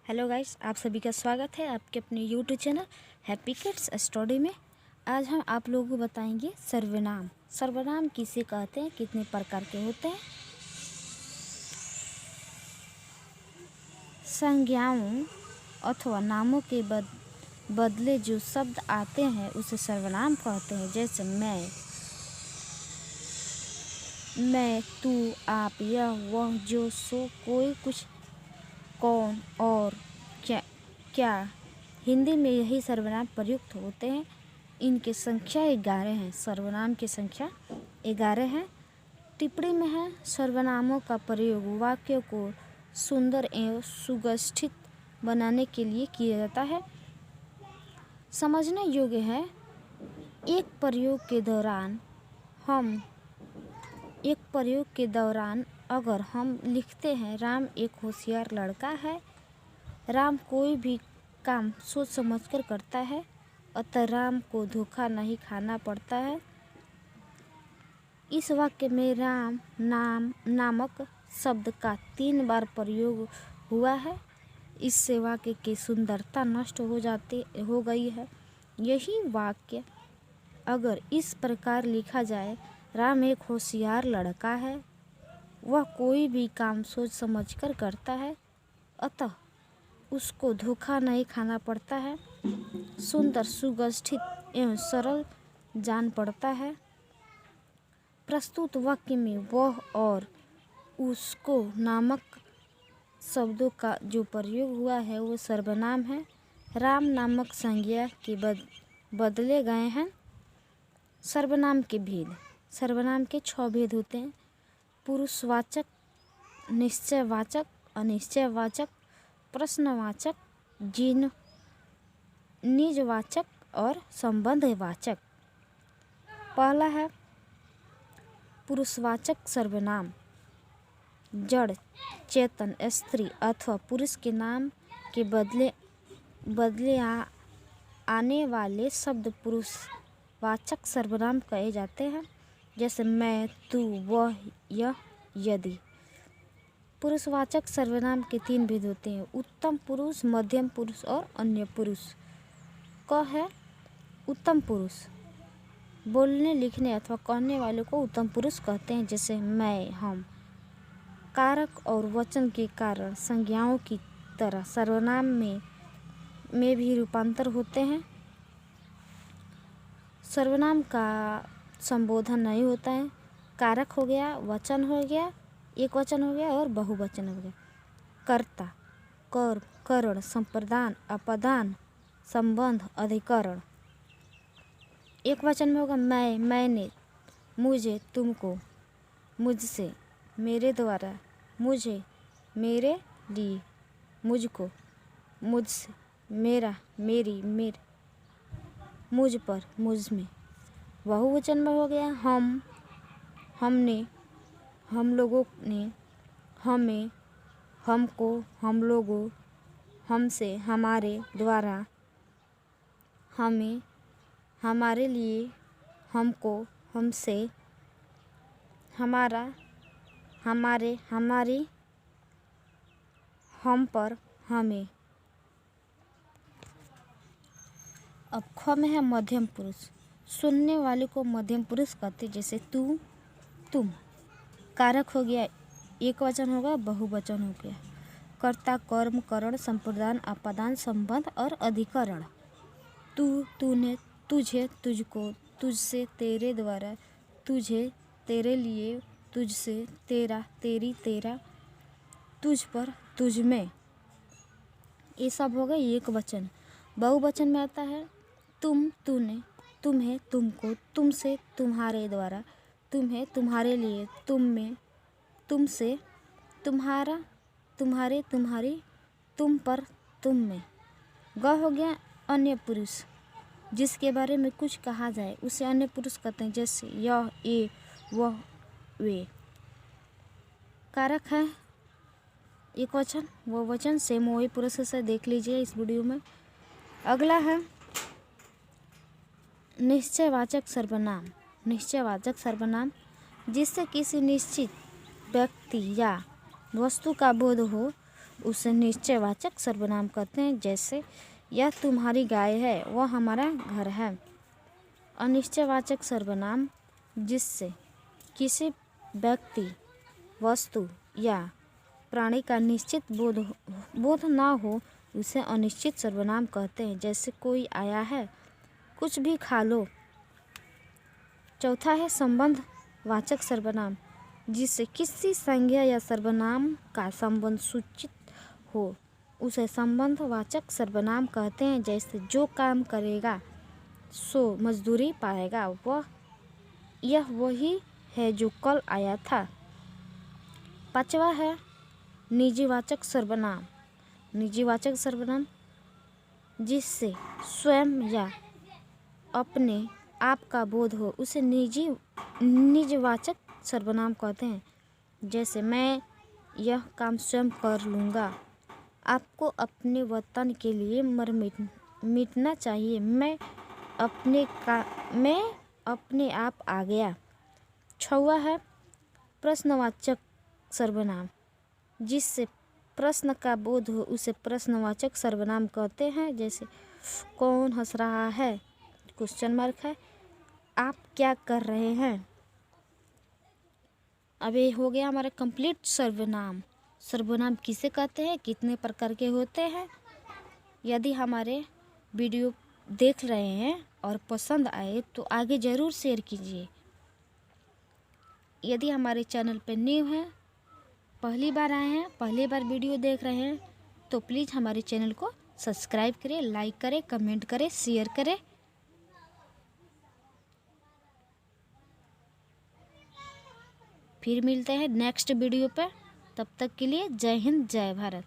Hello guys, आप सभी का स्वागत है आपके अपने YouTube channel happy kids study में। आज हम आप लोगों को बताएंगे सर्वनाम। सर्वनाम किसे कहते हैं, कितने प्रकार के होते हैं। संज्ञाओं अथवा नामों के बदले जो शब्द आते हैं उसे सर्वनाम कहते हैं। जैसे मैं, तू, आप, यह, वह, जो, सो, कोई, कुछ, कौन और क्या हिंदी में यही सर्वनाम प्रयुक्त होते हैं। इनकी संख्या 11 है। सर्वनाम की संख्या 11 है। टिप्पणी में है सर्वनामों का प्रयोग वाक्यों को सुंदर एवं सुगठित बनाने के लिए किया जाता है। समझने योग्य है। एक प्रयोग के दौरान अगर हम लिखते हैं राम एक होशियार लड़का है, राम कोई भी काम सोच समझकर करता है, अतः राम को धोखा नहीं खाना पड़ता है। इस वाक्य में राम नामक शब्द का 3 बार प्रयोग हुआ है। इससे वाक्य की सुंदरता नष्ट हो गई है। यही वाक्य अगर इस प्रकार लिखा जाए, राम एक होशियार लड़का है, वह कोई भी काम सोच समझकर करता है, अतः उसको धोखा नहीं खाना पड़ता है, सुंदर, सुगठित एवं सरल जान पड़ता है। प्रस्तुत वाक्य में वह और उसको नामक शब्दों का जो प्रयोग हुआ है वो सर्वनाम है। राम नामक संज्ञा के बदले गए हैं। सर्वनाम के भेद। सर्वनाम के 6 भेद होते हैं। पुरुषवाचक, निश्चयवाचक, अनिश्चयवाचक, प्रश्नवाचक, निजवाचक और संबंधवाचक। पहला है पुरुषवाचक सर्वनाम। जड़, चेतन, स्त्री अथवा पुरुष के नाम के बदले आने वाले शब्द पुरुषवाचक सर्वनाम कहे जाते हैं। जैसे मैं, तू, वह, यह, यदि। पुरुषवाचक सर्वनाम के 3 भेद होते हैं। उत्तम पुरुष, मध्यम पुरुष और अन्य पुरुष। क है उत्तम पुरुष। बोलने, लिखने अथवा कहने वाले को उत्तम पुरुष कहते हैं। जैसे मैं, हम। कारक और वचन के कारण संज्ञाओं की तरह सर्वनाम में भी रूपांतर होते हैं। सर्वनाम का संबोधन नहीं होता है। कारक हो गया, वचन हो गया, एक वचन हो गया और बहुवचन हो गया। कर्ता, कर्म, करण, संप्रदान, अपदान, संबंध, अधिकरण। एक वचन में होगा मैं, मैंने, मुझे, तुमको, मुझसे, मेरे द्वारा, मुझे, मेरे लिए, मुझको, मुझसे, मेरा, मेरी, मेरे, मुझ पर, मुझ में। बहुवचन में हो गया हम, हमने, हम लोगों ने, हमें, हमको, हम लोगों, हमसे, हमारे द्वारा, हमें, हमारे लिए, हमको, हमसे, हमारा, हमारे, हमारी, हम पर, हमें। अब ख में है मध्यम पुरुष। सुनने वाले को मध्यम पुरुष कहते। जैसे तू, तुम। कारक हो गया, एक वचन हो गया, बहुवचन हो गया। कर्ता, कर्म, करण, संप्रदान, अपदान, संबंध और अधिकरण। तू, तूने, तुझे, तुझको, तुझसे, तेरे द्वारा, तुझे, तेरे लिए, तुझसे, तेरा, तेरी, तेरा, तुझ पर, तुझ में। ये सब हो गए एक वचन। बहुवचन में आता है तुम, तूने, तुम्हें, तुमको, तुमसे, तुम्हारे द्वारा, तुम्हें, तुम्हारे लिए, तुम में, तुमसे, तुम्हारा, तुम्हारे, तुम्हारी, तुम पर, तुम में। ग हो गया अन्य पुरुष। जिसके बारे में कुछ कहा जाए उसे अन्य पुरुष कहते हैं। जैसे यह, ये, वह, वे। कारक है एक वचन, वो वचन सेम वही पुरुष से देख लीजिए इस वीडियो में। अगला है निश्चयवाचक सर्वनाम। निश्चयवाचक सर्वनाम जिससे किसी निश्चित व्यक्ति या वस्तु का बोध हो, उसे निश्चयवाचक सर्वनाम कहते हैं। जैसे यह तुम्हारी गाय है, वह हमारा घर है। अनिश्चयवाचक सर्वनाम जिससे किसी व्यक्ति, वस्तु या प्राणी का निश्चित बोध ना हो उसे अनिश्चित सर्वनाम कहते हैं। जैसे कोई आया है, कुछ भी खा लो। चौथा है संबंध वाचक सर्वनाम जिससे किसी संज्ञा या सर्वनाम का संबंध सूचित हो उसे संबंध वाचक सर्वनाम कहते हैं। जैसे जो काम करेगा सो मजदूरी पाएगा, यह वही है जो कल आया था। पांचवा है निजीवाचक सर्वनाम। निजीवाचक सर्वनाम जिससे स्वयं या अपने आप का बोध हो उसे निजवाचक सर्वनाम कहते हैं। जैसे मैं यह काम स्वयं कर लूँगा, आपको अपने वतन के लिए मर मिटना चाहिए, मैं अपने आप आ गया। छठवां है प्रश्नवाचक सर्वनाम जिससे प्रश्न का बोध हो उसे प्रश्नवाचक सर्वनाम कहते हैं। जैसे कौन हंस रहा है, क्वेश्चन मार्क है, आप क्या कर रहे हैं। अब ये हो गया हमारा कंप्लीट सर्वनाम। सर्वनाम किसे कहते हैं, कितने प्रकार के होते हैं। यदि हमारे वीडियो देख रहे हैं और पसंद आए तो आगे ज़रूर शेयर कीजिए। यदि हमारे चैनल पर न्यू हैं, पहली बार आए हैं, पहली बार वीडियो देख रहे हैं तो प्लीज़ हमारे चैनल को सब्सक्राइब करें, लाइक करें, कमेंट करें, शेयर करें। फिर मिलते हैं नेक्स्ट वीडियो पर। तब तक के लिए जय हिंद, जय भारत।